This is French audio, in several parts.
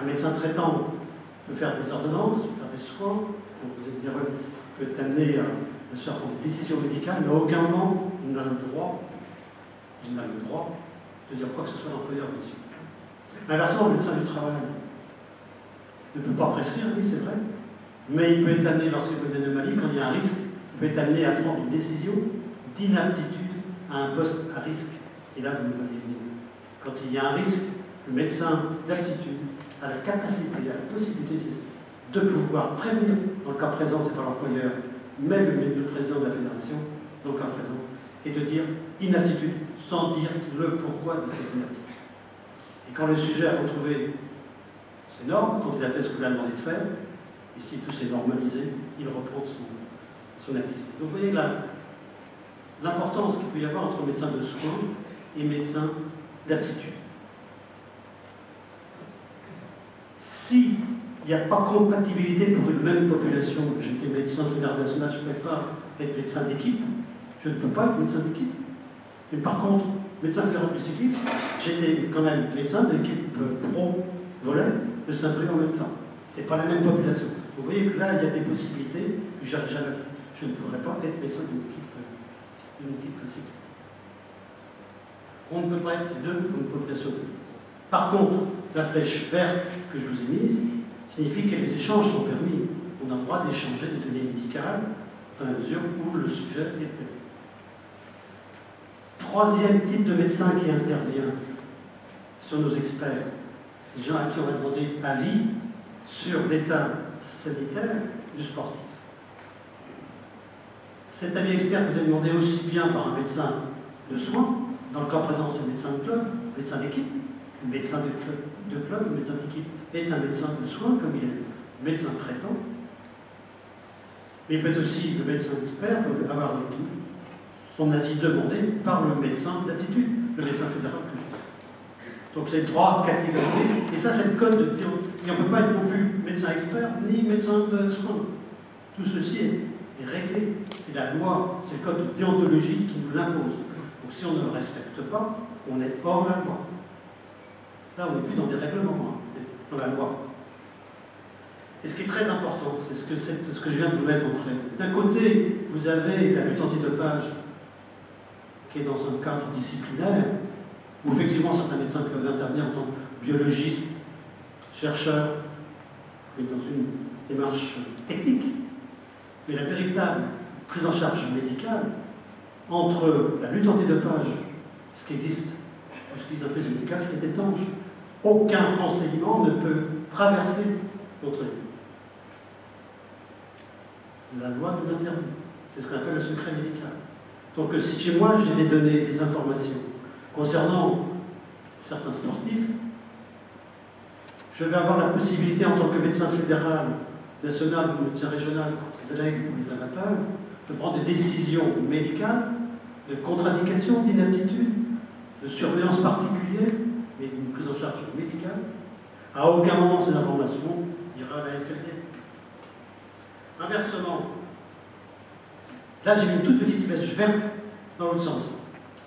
Un médecin traitant peut faire des ordonnances, peut faire des soins, peut être amené à faire des décisions médicales, mais à aucun moment il n'a le droit de dire quoi que ce soit à l'employeur, bien sûr. Inversement, le médecin du travail ne peut pas prescrire, oui, c'est vrai, mais il peut être amené, lorsqu'il y a une anomalie, quand il y a un risque, il peut être amené à prendre une décision d'inaptitude à un poste à risque. Et là, vous me voyez venir. Quand il y a un risque, le médecin d'aptitude a la capacité, a la possibilité de pouvoir prévenir, dans le cas présent, ce n'est pas l'employeur, mais le président de la fédération, dans le cas présent, et de dire inaptitude, sans dire le pourquoi de cette inaptitude. Et quand le sujet a retrouvé ses normes, quand il a fait ce qu'on lui a demandé de faire, et si tout s'est normalisé, il reprend son activité. Donc vous voyez l'importance qu'il peut y avoir entre médecin de soins et médecin d'aptitude. S'il n'y a pas compatibilité pour une même population, j'étais médecin fédéral national, je ne peux pas être médecin d'équipe, je ne peux pas être médecin d'équipe. Mais par contre, médecin fédéral du cyclisme, j'étais quand même médecin d'équipe pro-volet de Saint-Brieuc en même temps. Ce n'était pas la même population. Vous voyez que là, il y a des possibilités. Je ne pourrais pas être médecin d'une équipe cycliste. On ne peut pas être les deux pour une population. Par contre, la flèche verte que je vous ai mise signifie que les échanges sont permis. On a le droit d'échanger des données médicales dans la mesure où le sujet est prévu. Troisième type de médecin qui intervient sur nos experts, les gens à qui on va demander avis sur l'état sanitaire du sportif. Cet avis expert peut être demandé aussi bien par un médecin de soins, dans le cas présent c'est un médecin de club, médecin d'équipe, le médecin de club, le médecin d'équipe est un médecin de soins, comme il est médecin traitant. Mais il peut être aussi, le médecin expert peut avoir son avis demandé par le médecin d'aptitude, le médecin fédéral que je suis. Donc les trois catégories, et ça c'est le code de déontologie. On ne peut pas être non plus médecin expert ni médecin de soins. Tout ceci est réglé. C'est la loi, c'est le code de déontologie qui nous l'impose. Donc si on ne le respecte pas, on est hors la loi. Là, on n'est plus dans des règlements, dans la loi. Et ce qui est très important, c'est ce que je viens de vous mettre entre elles. D'un côté, vous avez la lutte antidopage qui est dans un cadre disciplinaire, où effectivement certains médecins peuvent intervenir en tant que biologistes, chercheurs, et dans une démarche technique. Mais la véritable prise en charge médicale entre la lutte antidopage, ce qui existe, ou ce qui est une prise médicale, c'est étanche. Aucun renseignement ne peut traverser notre vie. La loi nous l'interdit. C'est ce qu'on appelle le secret médical. Donc si chez moi j'ai des données, des informations concernant certains sportifs, je vais avoir la possibilité en tant que médecin fédéral, national ou médecin régional, contre délègue pour les amateurs, de prendre des décisions médicales, de contre-indication, d'inaptitude, de surveillance particulière, mais d'une prise en charge médicale. À aucun moment cette information ira à la FLD. Inversement, là j'ai mis une toute petite flèche verte dans l'autre sens.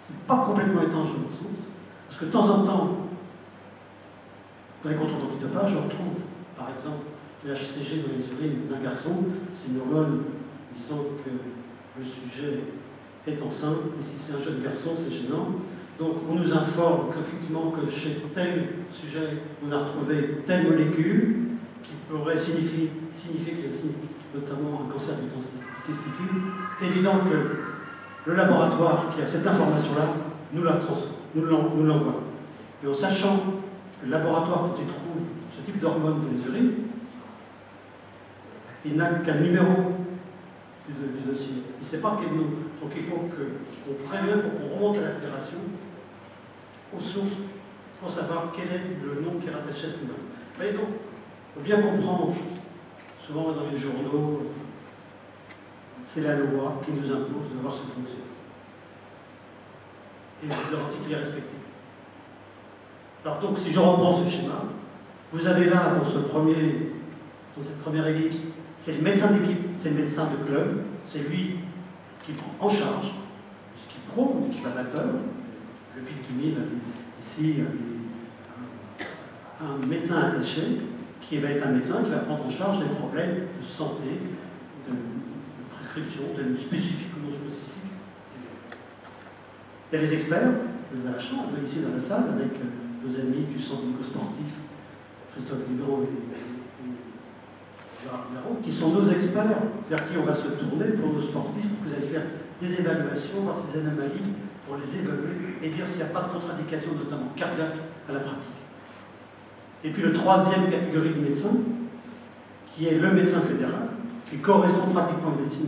C'est pas complètement étanche dans l'autre sens, parce que de temps en temps, dans les contrôles antidopage, je retrouve, par exemple, le HCG dans les urines d'un garçon, c'est une hormone disant que le sujet est enceinte, et si c'est un jeune garçon, c'est gênant. Donc on nous informe qu'effectivement que chez tel sujet, on a retrouvé telle molécule qui pourrait signifier qu'il y a notamment un cancer du testicule. C'est évident que le laboratoire qui a cette information-là nous l'envoie. Et en sachant que le laboratoire, quand il trouve ce type d'hormone dans les urines, il n'a qu'un numéro du dossier. Il ne sait pas quel nom. Donc il faut qu'on prévienne, il faut qu'on remonte à la fédération, aux sources, pour savoir quel est le nom qui est rattaché à ce numéro. Mais donc, il faut bien comprendre, souvent dans les journaux, c'est la loi qui nous impose de voir ce fonctionnement. Et l'article est respecté. Alors donc, si je reprends ce schéma, vous avez là, dans cette première ellipse, c'est le médecin d'équipe, c'est le médecin de club, c'est lui qui prend en charge ce qui pro, l'équipe amateur, le pic du mille, ici, un médecin attaché qui va être un médecin qui va prendre en charge des problèmes de santé, de prescription, de spécifiques ou non spécifiques. Il y a les experts de la chambre, ici dans la salle, avec nos amis du centre sportif, Christophe Dugrand et Gérard Garot, qui sont nos experts vers qui on va se tourner pour nos sportifs, pour que vous allez faire des évaluations, voir ces anomalies, pour les évaluer et dire s'il n'y a pas de contre-indication, notamment cardiaque, à la pratique. Et puis le troisième catégorie de médecins, qui est le médecin fédéral, qui correspond pratiquement à une médecine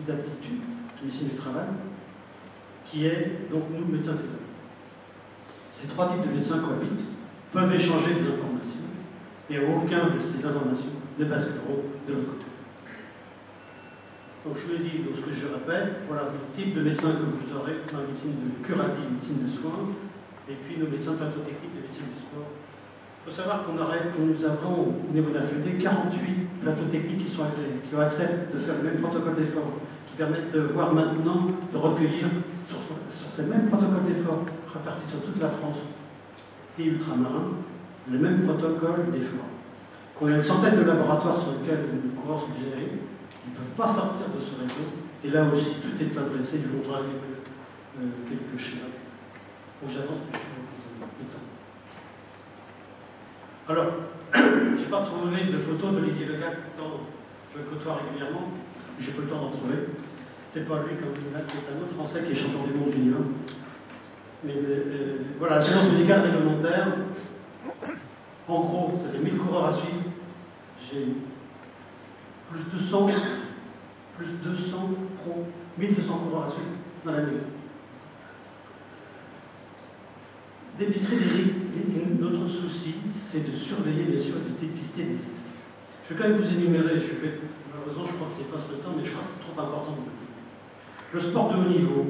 d'aptitude, de médecine du travail, qui est donc nous, médecins fédéraux. Ces trois types de médecins cohabitent, peuvent échanger des informations, et aucun de ces informations ne basculeront de l'autre côté. Donc je vous l'ai dit, donc ce que je répète, voilà le type de médecin que vous aurez dans la médecine curative, médecine de soins, et puis nos médecins plateau-techniques de médecine du sport. Il faut savoir que nous avons, au niveau de la FED, 48 plateaux techniques qui sont agréés, qui ont accepté de faire le même protocole d'effort, qui permettent de voir maintenant, de recueillir sur ces mêmes protocoles d'effort, répartis sur toute la France et ultramarins, le même protocole d'effort. On a une centaine de laboratoires sur lesquels nos coureurs sont gérés, ils ne peuvent pas sortir de ce réseau, et là aussi tout est adressé, je vous montrerai quelques schémas. Il faut que j'avance le temps. Alors, je n'ai pas trouvé de photos d'Olivier Legac, pourtant je le côtoie régulièrement, j'ai pas le temps d'en trouver. C'est pas lui comme il c'est un autre Français qui est champion du monde junior. Mais voilà, l'assurance médicale réglementaire, en gros, ça fait 1000 coureurs à suivre. J'ai plus de 200 pro, 1200 coureurs à suivre dans l'année. Dépister les risques. Notre souci, c'est de surveiller, bien sûr, et de dépister des risques. Je vais quand même vous énumérer, malheureusement, je crois que je dépasse le temps, mais je crois que c'est trop important pour vous. Le sport de haut niveau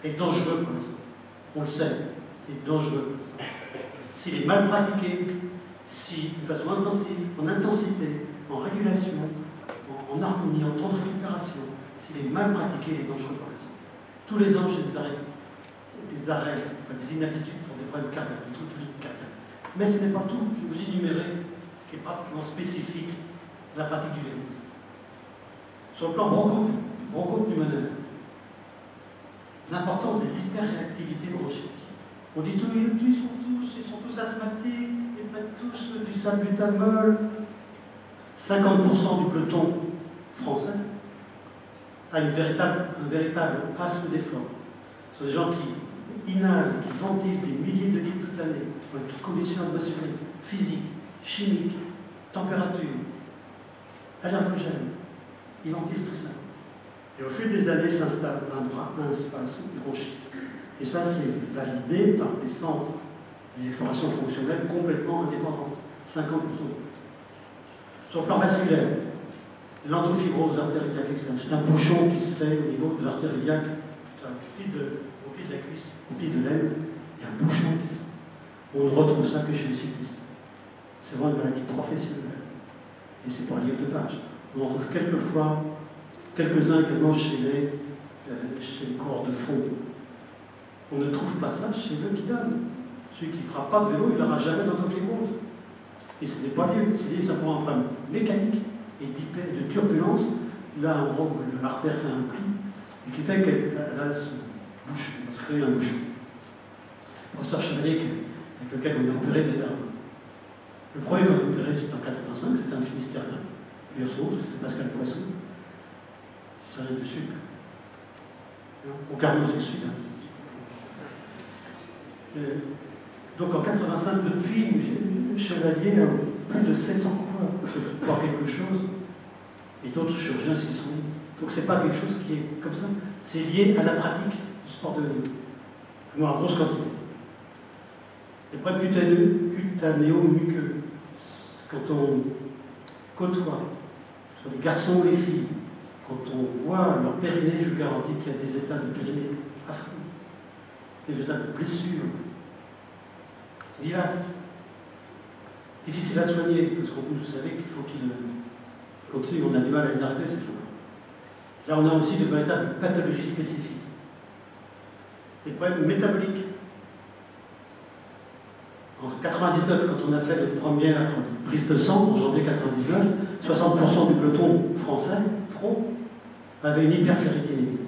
est dangereux pour l'instant. On le sait, il est dangereux pour l'instant. S'il est mal pratiqué, si de façon intensive, en intensité, en régulation, en harmonie, en temps de récupération, s'il est mal pratiqué, il est dangereux pour l'instant. Tous les ans, j'ai des arrêts, des inaptitudes pour des problèmes cardiaques, des trucs cardiaques. Mais ce n'est pas tout. Je vais vous énumérer ce qui est pratiquement spécifique de la pratique du vélo. Sur le plan bronchopulmonaire, l'importance des hyperréactivités bronchiques. On dit ils sont tous asthmatiques, ils prennent tous du salbutamol. 50% du peloton français a un véritable asthme d'effort. Ce sont des gens qui inhalent, qui ventilent des milliers de litres toute l'année, dans toutes conditions atmosphériques, physiques, chimiques, température, allergènes. Ils ventilent tout ça. Et au fil des années s'installe un spasme bronchique. Et ça, c'est validé par des centres, des explorations fonctionnelles complètement indépendantes. 50%. Sur le plan vasculaire, l'endofibrose artériaque, c'est un bouchon qui se fait au niveau de l'artère iliaque, au pied de la cuisse, au pied de l'aine, il y a un bouchon. On ne retrouve ça que chez les cyclistes. C'est vraiment une maladie professionnelle. Et c'est pour lié au dopage. On en trouve quelques-uns également chez les coureurs de fond. On ne trouve pas ça chez eux qui donnent. Celui qui ne fera pas de vélo, il n'aura jamais d'endofibrose. Et ce n'est pas lié, c'est lié simplement à un problème mécanique et de turbulence. Là, en gros, l'artère fait un pli, et qui fait qu'elle va se boucher, elle va se créer un bouchon. Le professeur Chevalier, avec lequel on a opéré d'ailleurs, le premier qu'on a opéré, c'était en 1985, c'était un Finistérien. Et autre, c'était Pascal Poisson. Ça rien de sucre. Au Carnot, c'est le sud. Donc en 1985, depuis, Chevalier a plus de 700 coureurs pour voir quelque chose, et d'autres chirurgiens s'y sont mis. Donc c'est pas quelque chose qui est comme ça, c'est lié à la pratique du sport de haut niveau, non en grosse quantité. Les problèmes cutanéo-muqueux, quand on côtoie, sur les garçons ou les filles, quand on voit leur périnée, je vous garantis qu'il y a des états de périnée affreux, des états de blessures, vivaces, difficiles à soigner, parce que vous savez qu'il faut qu'ils continuent, on a du mal à les arrêter, ces gens-là. Là, on a aussi de véritables pathologies spécifiques. Des problèmes métaboliques. En 99, quand on a fait notre première prise de sang, en janvier 99, 60% du peloton français, front, avait une hyperferritinémie.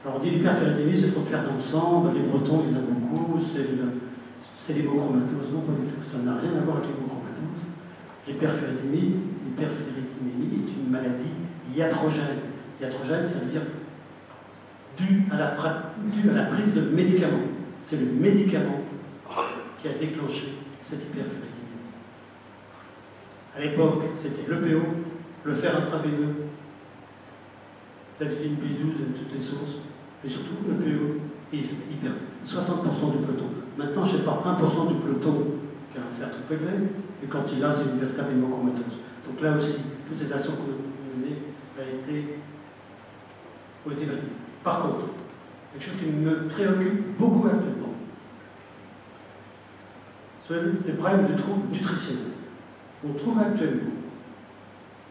Alors on dit l'hyperferritinémie, c'est trop de fer dans le sang, ben, les Bretons, il y en a beaucoup, c'est l'hémochromatose. Non, pas du tout, ça n'a rien à voir avec l'hémochromatose. L'hyperferritinémie est une maladie iatrogène. Iatrogène, ça veut dire due à la prise de médicaments. C'est le médicament qui a déclenché cette hyperferritinémie. À l'époque, c'était l'EPO, le fer intraveineux, la vitamine B12 et toutes les sources, mais surtout EPO et hyper. 60% du peloton. Maintenant, je ne sais pas, 1% du peloton qui a un fer trop élevé, et quand il a, c'est une véritable hémochromatose. Donc là aussi, toutes ces actions qu'on a menées ont été validées. Par contre, quelque chose qui me préoccupe beaucoup actuellement, c'est les problèmes du trouble nutritionnel. On trouve actuellement,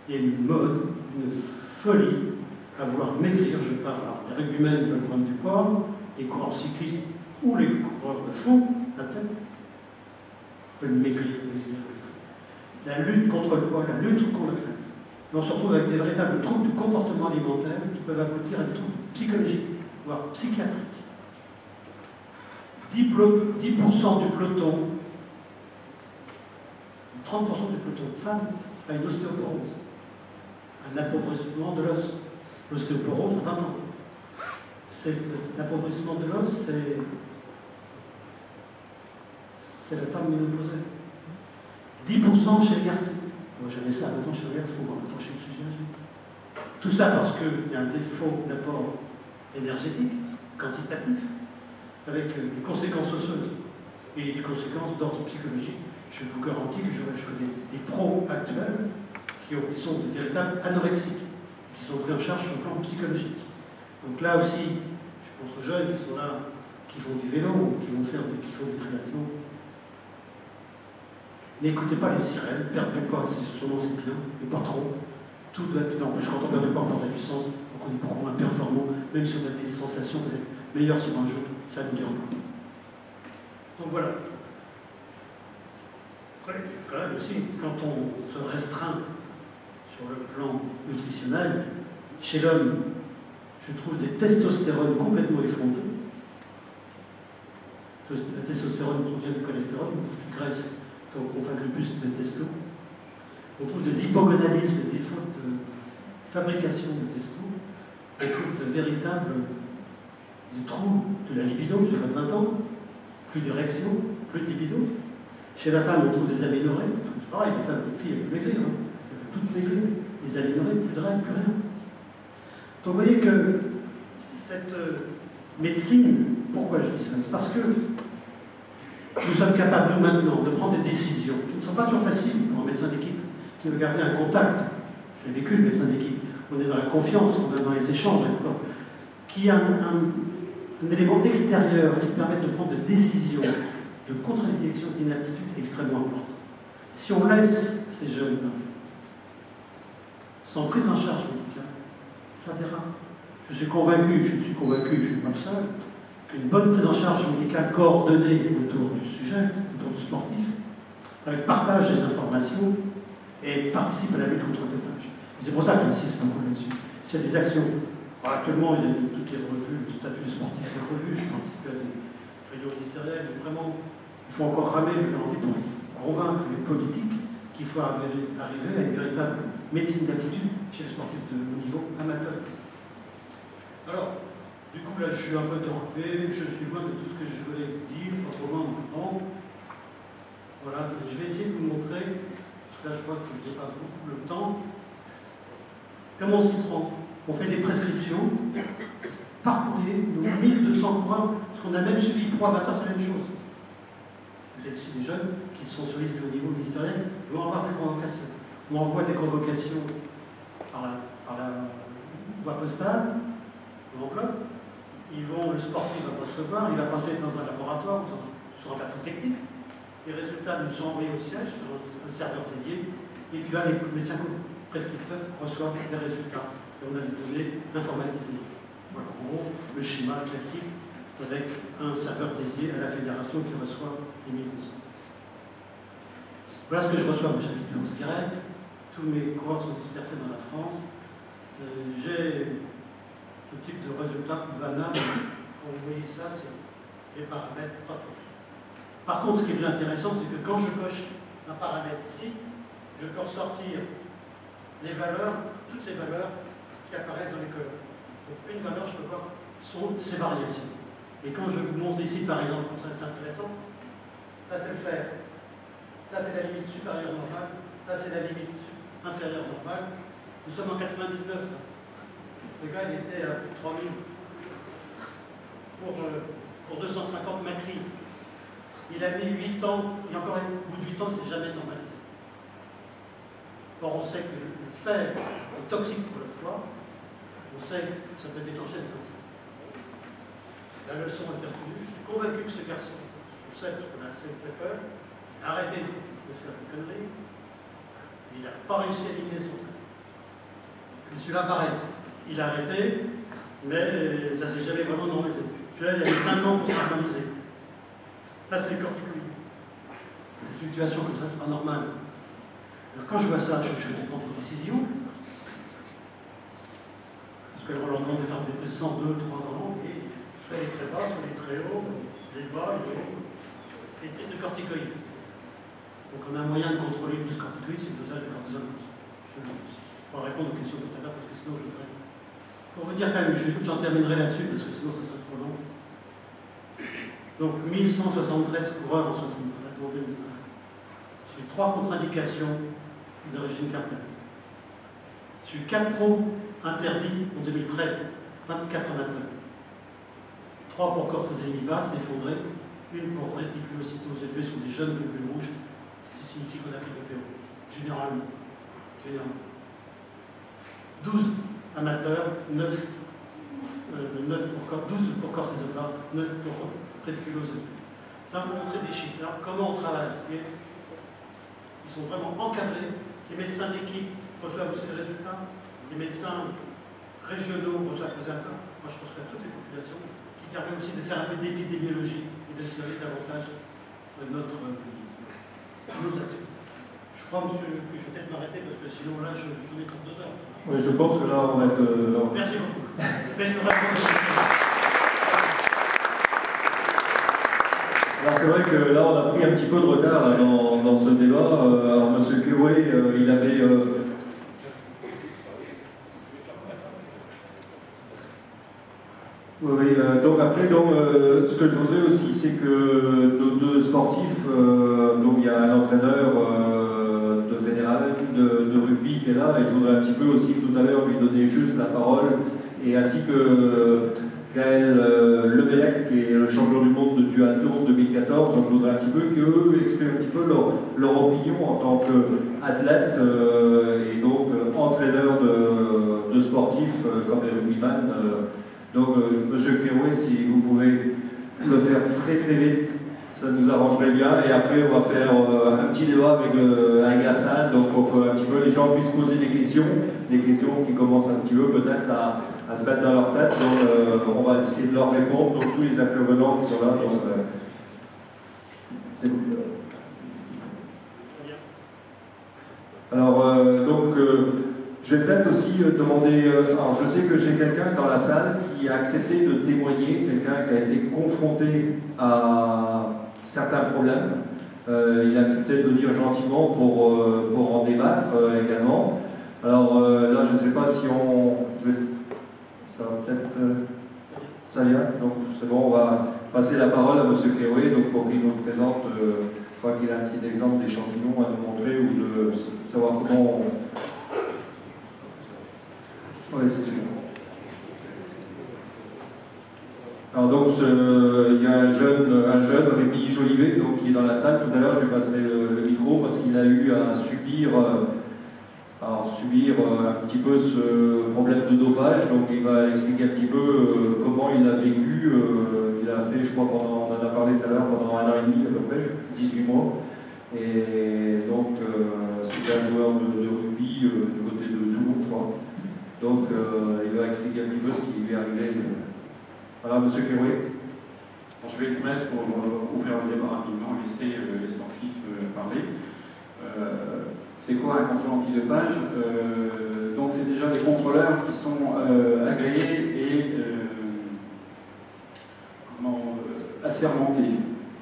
il y a une mode, une folie à vouloir maigrir. Je parle, alors, les rugbymen veulent prendre du poids, les coureurs cyclistes ou les coureurs de fond, athlètes, veulent maigrir. La lutte contre le poids, la lutte contre la graisse. Et on se retrouve avec des véritables troubles du comportement alimentaire qui peuvent aboutir à des troubles psychologiques, voire psychiatriques. 10% du peloton, 30% du peloton de femmes a une ostéoporose, un appauvrissement de l'os. L'ostéoporose à 20 ans. L'appauvrissement de l'os, c'est la femme ménopausée. 10% chez les garçons. Moi, j'avais ça à 20 ans chez les garçons, on va chez le sujet. Tout ça parce qu'il y a un défaut d'apport énergétique, quantitatif, avec des conséquences osseuses et des conséquences d'ordre psychologique. Je vous garantis que je connais des pros actuels qui sont des véritables anorexiques, qui sont pris en charge sur le plan psychologique. Donc là aussi, je pense aux jeunes qui sont là, qui font du vélo, qui font du triathlon. N'écoutez pas les sirènes, perdre du poids, sûrement c'est bien, mais pas trop. Tout doit être. En plus, quand on perd du poids, on perd de la puissance, donc on est beaucoup moins performant, même si on a des sensations peut-être meilleures sur un jour, ça ne dure pas. Donc voilà. Quand même aussi, quand on se restreint sur le plan nutritionnel, chez l'homme, je trouve des testostérones complètement effondrés. La testostérone provient du cholestérol, du graisse, donc on fabrique plus de testo. On trouve des hypogonadismes, des fautes de fabrication de testo. On trouve de véritables troubles de la libido, j'ai 20 ans, plus d'érection, plus de libido. Chez la femme, on trouve des aménorrhées. C'est pareil, les femmes, les filles, elles peuvent maigrir. Elles peuvent toutes maigrir. Des aménorrhées, plus de règles, plus rien. Donc vous voyez que cette médecine, pourquoi je dis ça? C'est parce que nous sommes capables, nous maintenant, de prendre des décisions qui ne sont pas toujours faciles pour un médecin d'équipe, qui veut garder un contact. J'ai vécu le médecin d'équipe. On est dans la confiance, on est dans les échanges avec l'autre. Qui a un élément extérieur qui permet de prendre des décisions de contre-indication d'inaptitude extrêmement importante. Si on laisse ces jeunes sans prise en charge médicale, ça dérape. Je suis convaincu, je suis pas le seul, qu'une bonne prise en charge médicale coordonnée autour du sujet, autour du sportif, avec partage des informations et participe à la lutte contre le dopage. C'est pour ça que j'insiste beaucoup là-dessus. S'il y a des actions, actuellement il y a toutes les revues, tout à fait sportif est revu, j'ai participé à des réunions ministérielles, mais vraiment, il faut encore ramer, je garantis, pour convaincre les politiques qu'il faut arriver à une véritable médecine d'aptitude chez les sportifs de haut niveau amateur. Alors, du coup, là, je suis un peu dérapé, je suis loin de tout ce que je voulais dire, pas trop loin maintenant. Voilà, je vais essayer de vous montrer, parce que là, je vois que je dépasse beaucoup le temps. Comment on s'y prend? On fait des prescriptions, par courrier, nous 1200 coureurs, parce qu'on a même suivi pro amateur, c'est la même chose. Vous êtes des jeunes qui sont sur liste de haut niveau ministériel, ils vont avoir des convocations. On envoie des convocations par la voie postale, enveloppe. Le sportif va recevoir, il va passer dans un laboratoire, sur un plateau technique. Les résultats nous sont envoyés au siège, sur un serveur dédié, et puis là, les médecins prescripteurs reçoivent les résultats. Et on a les données informatisées. Voilà, en gros, le schéma classique avec un serveur dédié à la fédération qui reçoit les 1200. Voilà ce que je reçois. Moi, j'habite le Haut-Guéret. Tous mes cohortes sont dispersés dans la France. J'ai ce type de résultat plus banal. Quand vous voyez ça, c'est les paramètres, pas trop. Par contre, ce qui est plus intéressant, c'est que quand je coche un paramètre ici, je peux ressortir les valeurs, toutes ces valeurs qui apparaissent dans les colonnes. Donc une valeur, je peux voir ses variations. Et quand je vous montre ici, par exemple, ça c'est intéressant, ça c'est le fer, ça c'est la limite supérieure normale, ça c'est la limite inférieure normale. Nous sommes en 99. Le gars, il était à plus de 3000 pour 250 maxi. Il a mis 8 ans, et encore au bout de 8 ans, c'est jamais normalisé. Or, on sait que le fer est toxique pour le foie, on sait que ça peut déclencher des cancers. La leçon est retenue. Je suis convaincu que ce garçon, on sait parce qu'on a assez fait peur, a arrêté de faire des conneries. Il n'a pas réussi à éliminer son fer. Et celui-là, pareil. Il a arrêté, mais ça ne s'est jamais vraiment normalisé. Celui-là, il a mis 5 ans pour se normaliser. Là, c'est les corticoïdes. Les fluctuations comme ça, c'est pas normal. Alors, quand je vois ça, je prends des décisions. Parce qu'on leur demande de faire des positions 2, 3 ans, et soit les très bas, soit les très hauts, les bas, les hauts, et prises de corticoïdes. Donc on a un moyen de contrôler plus corticoïdes, c'est le dosage de cortisol. Je ne vais pas répondre aux questions tout à l'heure, parce que sinon je voudrais. Pour vous dire quand même, j'en terminerai là-dessus, parce que sinon ça serait trop long. Donc 1173 coureurs en 2020. J'ai 3 contre-indications d'origine cardiaque. J'ai eu 4 pros interdits en 2013, 24 amateurs. 3 pour cortisolémie basse, effondrée, une pour réticulocytose élevée sur des jeunes globules rouges, ce qui signifie qu'on a pris le PO. Généralement. 12 amateurs, 12 pour cortisol bas, 9 pour réticulose élevée. Ça va vous montrer des chiffres. Alors, comment on travaille? Ils sont vraiment encadrés. Les médecins d'équipe reçoivent aussi les résultats. Les médecins régionaux reçoivent les résultats. Moi, je reçois toutes les populations, qui permet aussi de faire un peu d'épidémiologie et de serrer davantage nos actions. Je crois, monsieur, que je vais peut-être m'arrêter parce que sinon, là, j'en ai pour 2 heures. Oui, je pense que là, on va être... Merci beaucoup. Mais je me réponds aussi. Alors c'est vrai que là on a pris un petit peu de retard là, dans ce débat. Alors M. Keway, il avait... Oui, donc après, ce que je voudrais aussi, c'est que nos 2 sportifs, donc il y a un entraîneur de fédéral, de rugby qui est là, et je voudrais un petit peu aussi tout à l'heure lui donner juste la parole, et ainsi que Gaël Lebellec, qui est le champion du monde de duathlon 2014, donc je voudrais un petit peu qu'eux expriment un petit peu leur opinion en tant qu'athlète et donc entraîneur de sportifs comme les rugbyman. Donc, Monsieur Keway, si vous pouvez le faire très très vite, ça nous arrangerait bien. Et après, on va faire un petit débat avec la salle, donc pour que un petit peu les gens puissent poser des questions qui commencent un petit peu peut-être à se mettre dans leur tête. Donc, on va essayer de leur répondre. Donc, tous les intervenants qui sont là. Donc, c'est vous. Alors, je vais peut-être aussi demander, alors je sais que j'ai quelqu'un dans la salle qui a accepté de témoigner, quelqu'un qui a été confronté à certains problèmes. Il a accepté de venir gentiment pour en débattre également. Alors là, je ne sais pas si ça va peut-être... ça vient, donc c'est bon, on va passer la parole à M. Keway, donc pour qu'il nous présente, je crois qu'il a un petit exemple d'échantillon à nous montrer ou de savoir comment on... Oui, c'est sûr. Alors donc, il y a un jeune, Rémi Jolivet, donc, qui est dans la salle. Tout à l'heure, je lui passerai le micro parce qu'il a eu à subir un petit peu ce problème de dopage. Donc, il va expliquer un petit peu comment il l'a vécu. Il a fait, je crois, on en a parlé tout à l'heure, pendant 1 an et demi à peu près, 18 mois. Et donc, c'est un joueur de rugby du côté de Toulon, je crois. Donc, il va expliquer un petit peu ce qui lui est arrivé. Voilà, M. Keway. Bon, je vais être bref pour ouvrir le débat rapidement, laisser les sportifs parler. C'est quoi un contrôle antidopage? Donc c'est déjà les contrôleurs qui sont agréés et assermentés.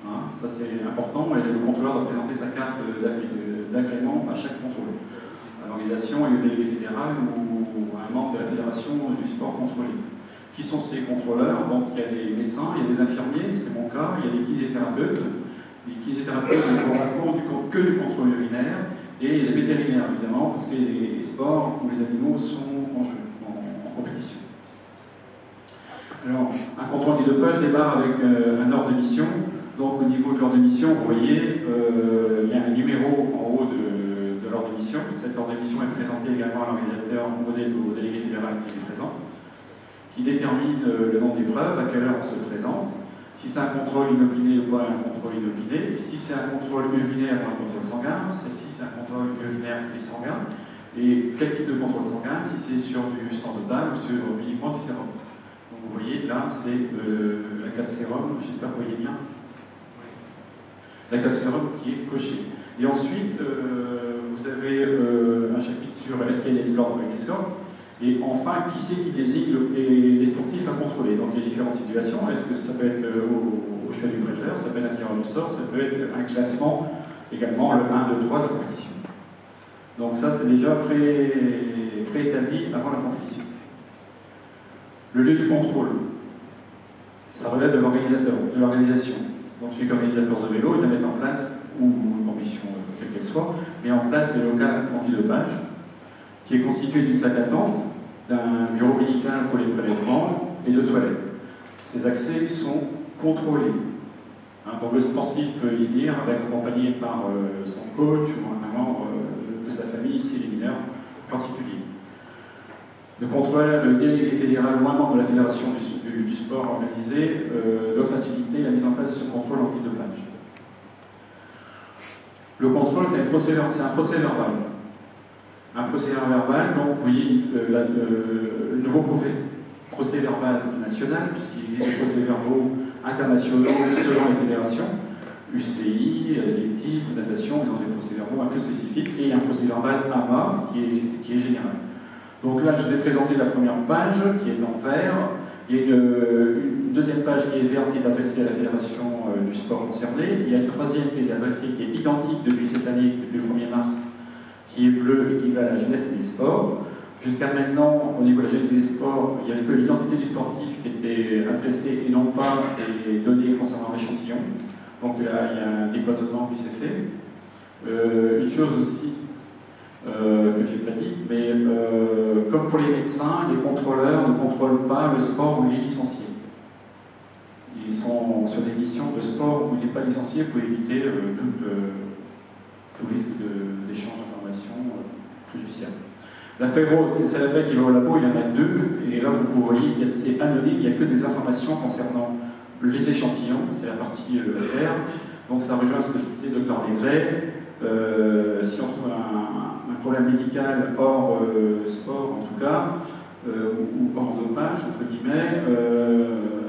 Hein, ça c'est important, et le contrôleur doit présenter sa carte d'agrément à chaque contrôle. À l'organisation et au délégué fédéral ou à un membre de la fédération du sport contrôlé. Qui sont ces contrôleurs? Donc il y a des médecins, il y a des infirmiers, c'est mon cas, il y a des kinésithérapeutes. Les kinésithérapeutes ne font que du contrôle urinaire, et les vétérinaires évidemment, parce que les sports où les animaux sont en jeu, en compétition. Alors, un contrôle antidopage démarre avec un ordre de mission. Donc au niveau de l'ordre de mission, vous voyez, il y a un numéro en haut de l'ordre de mission. Cet ordre de mission est présenté également à l'organisateur au délégué fédéral qui est présent, qui détermine le nombre d'épreuves, à quelle heure on se présente, si c'est un contrôle inopiné ou pas un contrôle inopiné, si c'est un contrôle urinaire ou un contrôle sanguin, si c'est un contrôle urinaire et sanguin, et quel type de contrôle sanguin, si c'est sur du sang total ou sur uniquement du sérum. Donc vous voyez, là, c'est la case sérum, j'espère que vous voyez bien. La case sérum qui est cochée. Et ensuite, vous avez un chapitre sur est-ce qu'il y a des scores ou pas des scores. Et enfin, qui c'est qui désigne les sportifs à contrôler? Donc il y a différentes situations. Est-ce que ça peut être au choix du préfère, ça peut être un tirage au sort, ça peut être un classement, également le 1, 2, 3 de la compétition. Donc ça, c'est déjà préétabli avant la compétition. Le lieu du contrôle, ça relève de l'organisateur, de l'organisation. Donc celui qui est organisateur de vélo, il va mettre en place, ou une compétition quelle qu'elle soit, met en place les locales antidopage, qui est constitué d'une salle d'attente, d'un bureau médical pour les prélèvements et de toilettes. Ces accès sont contrôlés. Hein, donc le sportif peut y venir accompagné par son coach ou un membre de sa famille, s'il est mineur en particulier. Le contrôleur, le délégué fédéral ou un membre de la fédération du sport organisé doit faciliter la mise en place de ce contrôle antidopage. Le contrôle, c'est un procès verbal. Un procès verbal, donc vous voyez le nouveau procès verbal national, puisqu'il existe des procès verbaux internationaux selon les fédérations, UCI, athlétisme, natation, ils ont des procès verbaux un peu spécifiques, et il y a un procès verbal AMA qui est général. Donc là, je vous ai présenté la première page qui est en vert. Il y a une deuxième page qui est verte qui est adressée à la fédération du sport concerné. Il y a une troisième qui est adressée, qui est identique depuis cette année, depuis le 1er mars, qui est bleue et qui va à la jeunesse et des sports. Jusqu'à maintenant, au niveau de la jeunesse et des sports, il n'y avait que l'identité du sportif qui était adressée et non pas les données concernant l'échantillon. Donc là, il y a un décloisonnement qui s'est fait. Une chose aussi que je n'ai pas dit, mais comme pour les médecins, les contrôleurs ne contrôlent pas le sport où il est licencié. Ils sont sur des missions de sport où il n'est pas licencié pour éviter tout risque d'échange d'informations préjudiciables. La féro, c'est la feuille qui va au labo, il y en a deux, et là vous voyez que c'est anonyme, il n'y a que des informations concernant les échantillons, c'est la partie R, donc ça rejoint ce que je disais, Dr Maigret. Si on trouve un problème médical hors sport en tout cas, ou hors dopage, entre guillemets,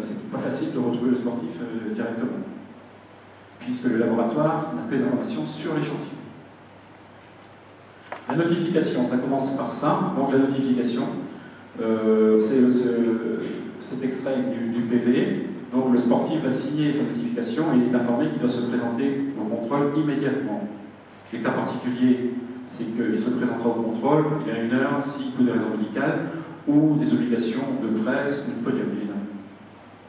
c'est pas facile de retrouver le sportif directement, puisque le laboratoire n'a que des informations sur l'échantillon. La notification, ça commence par ça. Donc la notification, c'est extrait du PV. Donc le sportif va signer sa notification et il est informé qu'il doit se présenter au contrôle immédiatement. Les cas particuliers, c'est qu'il se présentera au contrôle, il y a une heure, si pour des raisons médicales, ou des obligations de presse ou de podium, évidemment.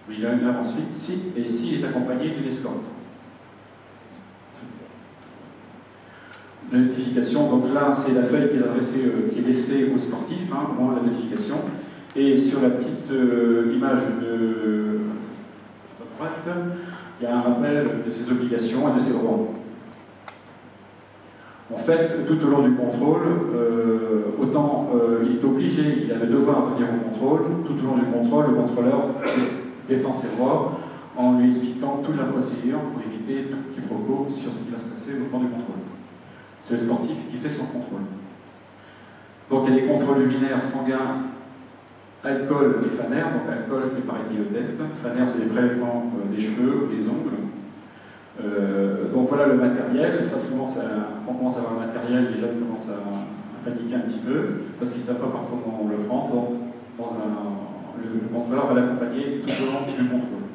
Mais il a une heure ensuite, s'il est accompagné d'une escorte. La notification, donc là, c'est la feuille qui est adressée, qui est laissée aux sportifs, hein, au moment de la notification. Et sur la petite image de droite, il y a un rappel de ses obligations et de ses droits. En fait, tout au long du contrôle, autant il est obligé, il a le devoir de venir au contrôle, tout au long du contrôle, le contrôleur défend ses droits en lui expliquant toute la procédure pour éviter tout quiproquo sur ce qui va se passer au moment du contrôle. C'est le sportif qui fait son contrôle. Donc il y a des contrôles urinaires sanguins alcool et FANER. Donc alcool, c'est par éthylotest. FANER, c'est des prélèvements des cheveux, des ongles. Donc voilà le matériel. Et ça, souvent, quand on commence à avoir le matériel, les jeunes commencent à paniquer un petit peu parce qu'ils ne savent pas par comment on le prend. Donc le contrôleur va l'accompagner tout au long du contrôle.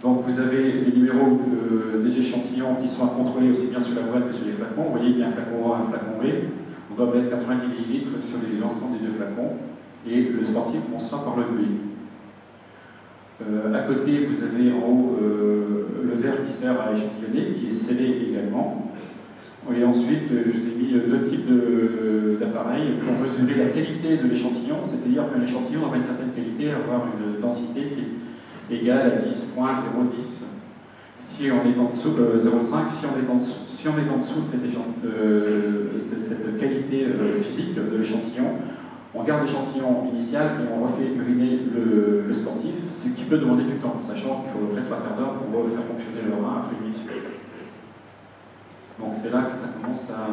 Donc vous avez les numéros des échantillons qui sont à contrôler aussi bien sur la boîte que sur les flacons. Vous voyez qu'il y a un flacon A, un flacon B. On doit mettre 90 ml sur l'ensemble des deux flacons et le sportif commencera par le B. À côté, vous avez en haut le verre qui sert à échantillonner, qui est scellé également. Et ensuite, je vous ai mis deux types d'appareils pour mesurer la qualité de l'échantillon, c'est-à-dire que l'échantillon aura une certaine qualité, avoir une densité qui est égale à 10.010. Si on est en dessous de 0,5, si on est en dessous de cette qualité physique de l'échantillon, on garde l'échantillon initial et on refait uriner le sportif, ce qui peut demander du temps, sachant qu'il faut offrir 3 quarts d'heure pour faire fonctionner le rein après une mission. Donc c'est là que ça commence à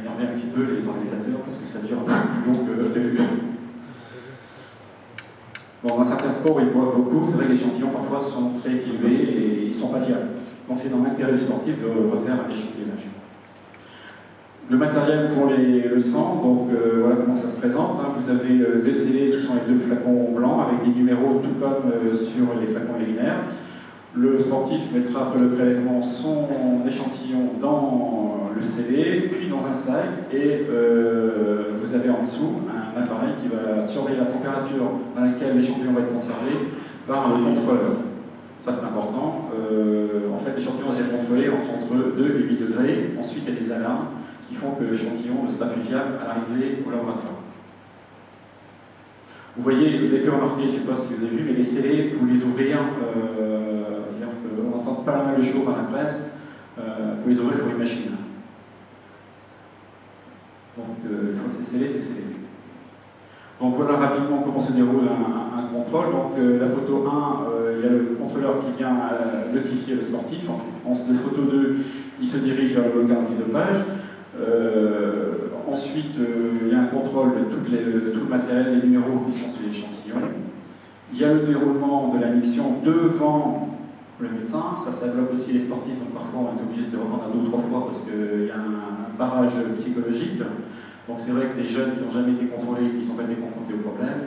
énerver un petit peu les organisateurs parce que ça dure un peu plus long que prévu. Bon, dans certains sports, ils boivent beaucoup, c'est vrai que les échantillons parfois sont très élevés et ils ne sont pas fiables. Donc c'est dans l'intérêt du sportif de refaire un échantillonnage. Le matériel pour le sang, donc voilà comment ça se présente. Hein. Vous avez deux scellés, ce sont les deux flacons blancs avec des numéros tout comme sur les flacons urinaires. Le sportif mettra après le prélèvement son échantillon dans le scellé, puis dans un sac, et vous avez en dessous un appareil qui va surveiller la température dans laquelle l'échantillon va être conservé par le contrôleur. Ça c'est important. En fait, l'échantillon va être contrôlé entre 2 et 8 degrés. Ensuite, il y a des alarmes qui font que l'échantillon ne sera plus fiable à l'arrivée au laboratoire. Vous voyez, vous avez pu remarquer, je ne sais pas si vous avez vu, mais les scellés, pour les ouvrir, on n'entend pas la même chose dans la presse, pour les ouvrir, il faut une machine. Donc, une fois que c'est scellé, c'est scellé. Donc voilà rapidement comment se déroule un contrôle. Donc la photo 1, il y a le contrôleur qui vient notifier le sportif. En photo 2, il se dirige vers le local antidopage. Ensuite, il y a un contrôle de tout le matériel, les numéros qui sont sur l'échantillon. Il y a le déroulement de la mission devant le médecin. Ça bloque aussi les sportifs. Donc parfois, on est obligé de se reprendre 2 ou 3 fois parce qu'il y a un barrage psychologique. Donc c'est vrai que les jeunes qui n'ont jamais été contrôlés, qui ne sont pas été confrontés au problème,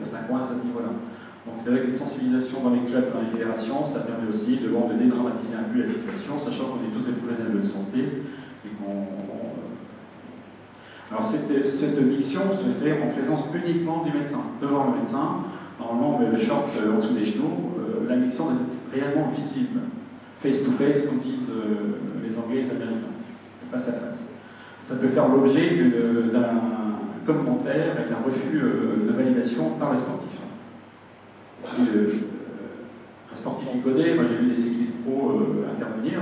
ça coince à ce niveau-là. Donc c'est vrai qu'une sensibilisation dans les clubs, dans les fédérations, ça permet aussi de dédramatiser un peu la situation, sachant qu'on est tous des professionnels de santé. Et alors cette mission se fait en présence uniquement du médecin. Devant le médecin, normalement on met le short en dessous des genoux, la mission est réellement visible. Face to face, comme disent les Anglais et les Américains, face à face. Ça peut faire l'objet d'un commentaire et d'un refus de validation par le sportif. Si un sportif y connaît, moi j'ai vu des cyclistes pro intervenir,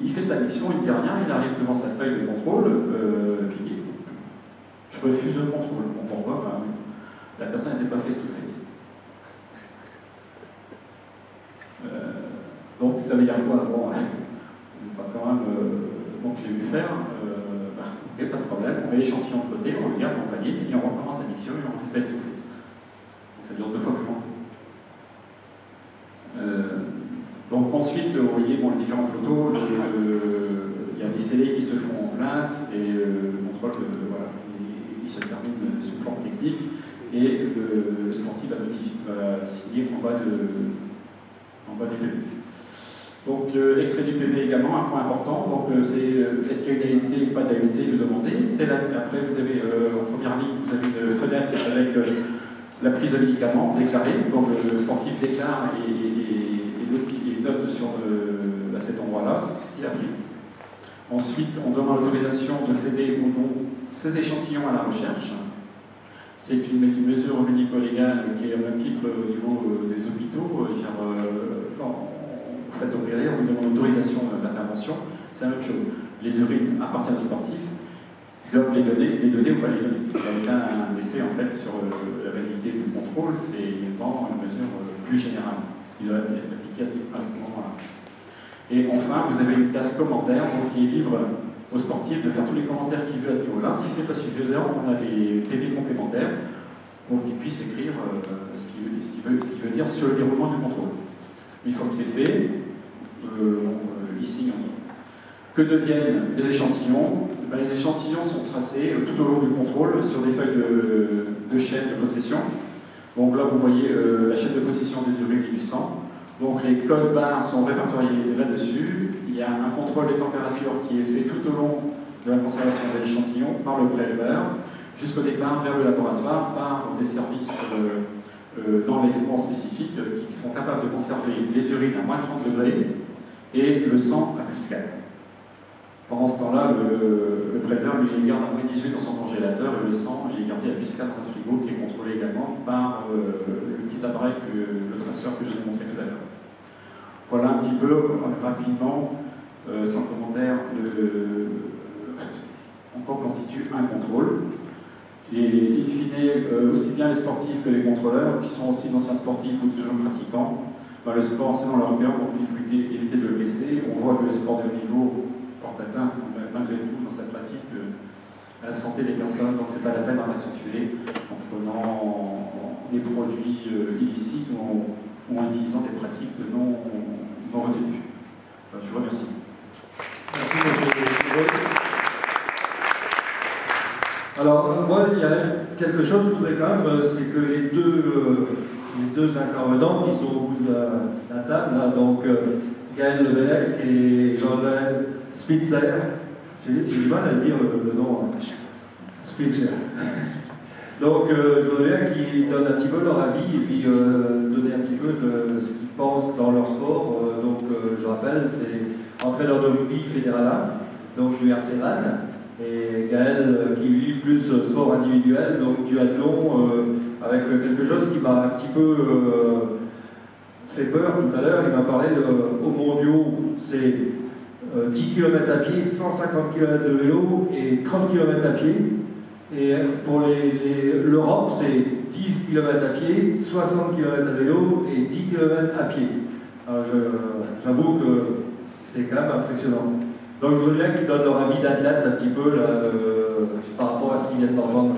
il fait sa mission, il ne dit rien, il arrive devant sa feuille de contrôle, puis il dit « je refuse le contrôle ». Bon, pourquoi? La personne n'était pas face to face. Donc ça veut dire quoi? Bon, on va quand même... donc j'ai vu faire, ok, pas de problème, on met l'échantillon de côté, on le garde en panier, et on recommence la mission et on fait face to face. Donc ça dure 2 fois plus longtemps. Donc ensuite, vous voyez bon, les différentes photos, il y a des scellés qui se font en place, et le contrôle, voilà, il se termine sur le plan technique, et le sportif va signer en bas du PV. Donc, extrait du PV également, un point important. Donc, c'est est-ce qu'il y a une ALT ou pas d'ALT, le demander. Après, vous avez en première ligne, vous avez une fenêtre avec la prise de médicaments déclarée. Donc, le sportif déclare et note sur cet endroit-là, ce qu'il a pris. Ensuite, on demande l'autorisation de céder ou non ces échantillons à la recherche. C'est une mesure médico-légale qui est au même titre au niveau des hôpitaux. Vous faites opérer, on vous demande l'autorisation d'intervention, c'est la même chose. Les urines appartiennent aux sportifs, ils doivent les donner ou pas les donner. Ça n'a aucun effet en fait sur la validité du contrôle, c'est vraiment une mesure plus générale qui doit être appliquée à ce moment-là. Et enfin, vous avez une case commentaire qui est libre au sportif de faire tous les commentaires qu'il veut à ce niveau-là. Si c'est pas suffisant, on a des PV complémentaires pour qu'il puisse écrire ce qu'il veut dire sur le déroulement du contrôle. Une fois que c'est fait, ici, que deviennent les échantillons? Les échantillons sont tracés tout au long du contrôle sur des feuilles de chaîne de possession. Donc là, vous voyez la chaîne de possession des urines et du sang. Donc les codes barres sont répertoriés là-dessus. Il y a un contrôle des températures qui est fait tout au long de la conservation de l'échantillon par le préleveur, jusqu'au départ vers le laboratoire par des services dans les fours spécifiques qui sont capables de conserver les urines à moins 30 degrés et le sang à plus 4. Pendant ce temps-là, le préleveur lui garde à moins 18 dans son congélateur et le sang il est gardé à plus 4 dans un frigo qui est contrôlé également par le petit appareil, le traceur que je vous ai montré tout à l'heure. Voilà un petit peu, rapidement, sans commentaire, en quoi constitue un contrôle. Et in fine, aussi bien les sportifs que les contrôleurs, qui sont aussi d'anciens sportifs ou de jeunes pratiquants, le sport c'est dans leur cœur, donc il faut éviter de le blesser. On voit que le sport de haut niveau porte atteinte malgré tout dans sa pratique à la santé des personnes, donc c'est pas la peine d'en accentuer en prenant des produits illicites ou en utilisant des pratiques non retenues. Je vous remercie. Merci, monsieur. Alors, moi, il y a quelque chose que je voudrais quand même, c'est que les deux intervenants qui sont au bout de la table, là, donc Gaël Levelec et Jean-Noël Spitzer, j'ai du mal à dire le nom, Spitzer. Donc, je voudrais bien qu'ils donnent un petit peu leur avis et puis donner un petit peu de ce qu'ils pensent dans leur sport. Je rappelle, c'est entraîneur de rugby fédéral 1, donc du RC Vannes. Et Gaël qui lui plus sport individuel, donc duathlon, avec quelque chose qui m'a un petit peu fait peur tout à l'heure. Il m'a parlé aux mondiaux, c'est 10 km à pied, 150 km de vélo et 30 km à pied. Et pour l'Europe, c'est 10 km à pied, 60 km à vélo et 10 km à pied. Alors j'avoue que c'est quand même impressionnant. Donc je voudrais bien qu'ils donnent leur avis d'athlète un petit peu là, par rapport à ce qu'ils viennent d'entendre.